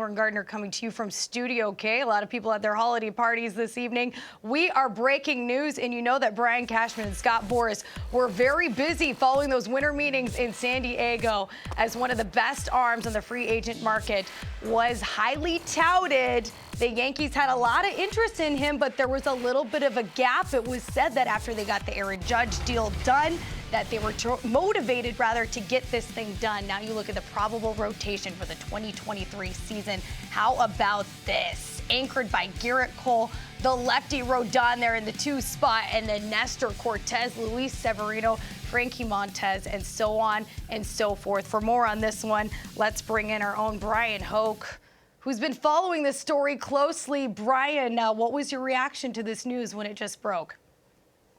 Lauren Gardner coming to you from Studio K. A lot of people at their holiday parties this evening. We are breaking news, and you know that Brian Cashman and Scott Boras were very busy following those winter meetings in San Diego, as one of the best arms on the free agent market was highly touted. The Yankees had a lot of interest in him, but there was a little bit of a gap. It was said that after they got the Aaron Judge deal done, that they were motivated, to get this thing done. Now you look at the probable rotation for the 2023 season. How about this? Anchored by Gerrit Cole, the lefty Rodón there in the 2 spot, and then Nestor Cortes, Luis Severino, Frankie Montes, and so on and so forth. For more on this one, let's bring in our own Bryan Hoch, who's been following this story closely. Bryan, what was your reaction to this news when it just broke?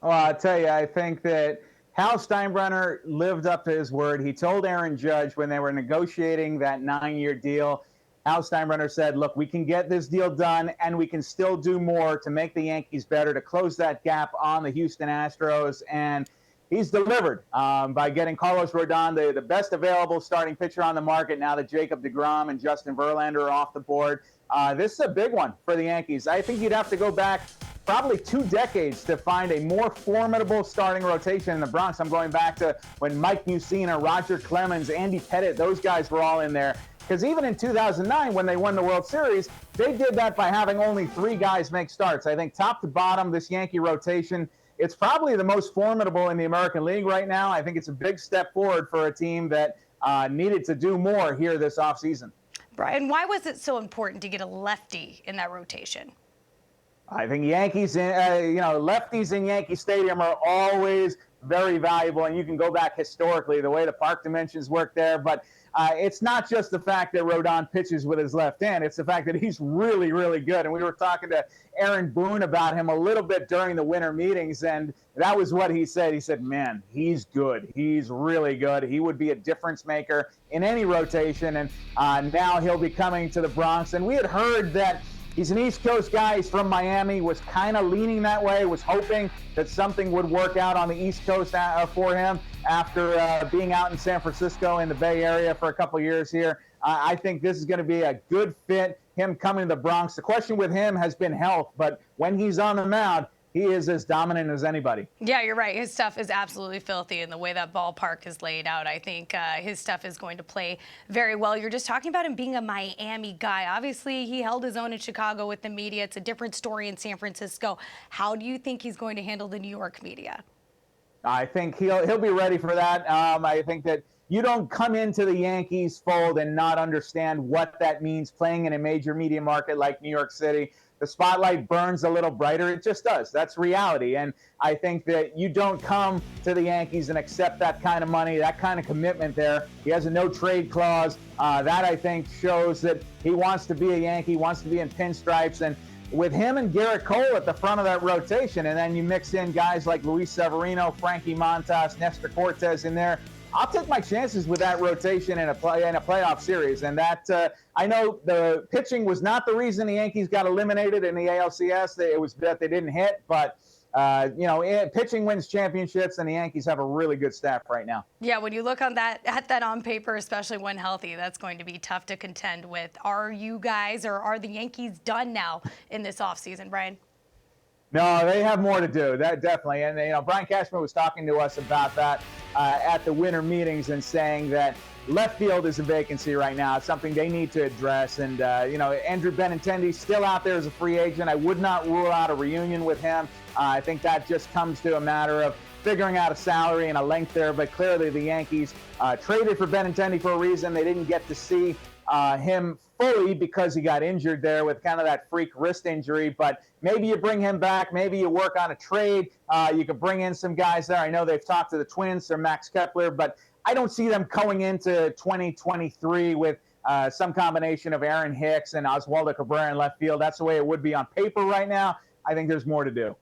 Well, I'll tell you, I think that Hal Steinbrenner lived up to his word. He told Aaron Judge when they were negotiating that 9-year deal, Hal Steinbrenner said, look, we can get this deal done, and we can still do more to make the Yankees better, to close that gap on the Houston Astros. And he's delivered by getting Carlos Rodón, the best available starting pitcher on the market now that Jacob deGrom and Justin Verlander are off the board. This is a big one for the Yankees. I think you'd have to go back probably 2 decades to find a more formidable starting rotation in the Bronx. I'm going back to when Mike Mussina, Roger Clemens, Andy Pettitte, those guys were all in there. Because even in 2009, when they won the World Series, they did that by having only 3 guys make starts. I think top to bottom, this Yankee rotation, it's probably the most formidable in the American League right now. I think it's a big step forward for a team that needed to do more here this offseason. Bryan, why was it so important to get a lefty in that rotation? I think Yankees, lefties in Yankee Stadium are always very valuable, and you can go back historically, the way the park dimensions work there. But it's not just the fact that Rodón pitches with his left hand. It's the fact that he's really, really good. And we were talking to Aaron Boone about him a little bit during the winter meetings, and that was what he said. He said, man, he's good. He's really good. He would be a difference maker in any rotation, and now he'll be coming to the Bronx. And we had heard that he's an East Coast guy. He's from Miami, was kind of leaning that way, was hoping that something would work out on the East Coast for him after being out in San Francisco in the Bay Area for a couple years here. I think this is going to be a good fit, him coming to the Bronx. The question with him has been health, but when he's on the mound, he is as dominant as anybody. Yeah, you're right. His stuff is absolutely filthy, and the way that ballpark is laid out, I think his stuff is going to play very well. You're just talking about him being a Miami guy. Obviously, he held his own in Chicago with the media. It's a different story in San Francisco. How do you think he's going to handle the New York media? I think he'll be ready for that. I think that you don't come into the Yankees fold and not understand what that means playing in a major media market like New York City. The spotlight burns a little brighter. It just does. That's reality. And I think that you don't come to the Yankees and accept that kind of money, that kind of commitment there. He has a no-trade clause. That, I think, shows that he wants to be a Yankee, wants to be in pinstripes. And with him and Gerrit Cole at the front of that rotation, and then you mix in guys like Luis Severino, Frankie Montas, Nestor Cortes in there, I'll take my chances with that rotation in a playoff series. And that I know the pitching was not the reason the Yankees got eliminated in the ALCS. It was that they didn't hit, but pitching wins championships, and the Yankees have a really good staff right now. Yeah, when you look at that on paper, especially when healthy, that's going to be tough to contend with. Are you guys, or are the Yankees done now in this offseason, Bryan? No, they have more to do. That definitely. And Brian Cashman was talking to us about that at the winter meetings and saying that left field is a vacancy right now. It's something they need to address. And Andrew Benintendi's still out there as a free agent. I would not rule out a reunion with him. I think that just comes to a matter of figuring out a salary and a length there. But clearly the Yankees traded for Benintendi for a reason. They didn't get to see him fully because he got injured there with kind of that freak wrist injury. But maybe you bring him back. Maybe you work on a trade. You could bring in some guys there. I know they've talked to the Twins, Sir Max Kepler, but I don't see them going into 2023 with some combination of Aaron Hicks and Oswaldo Cabrera in left field. That's the way it would be on paper right now. I think there's more to do.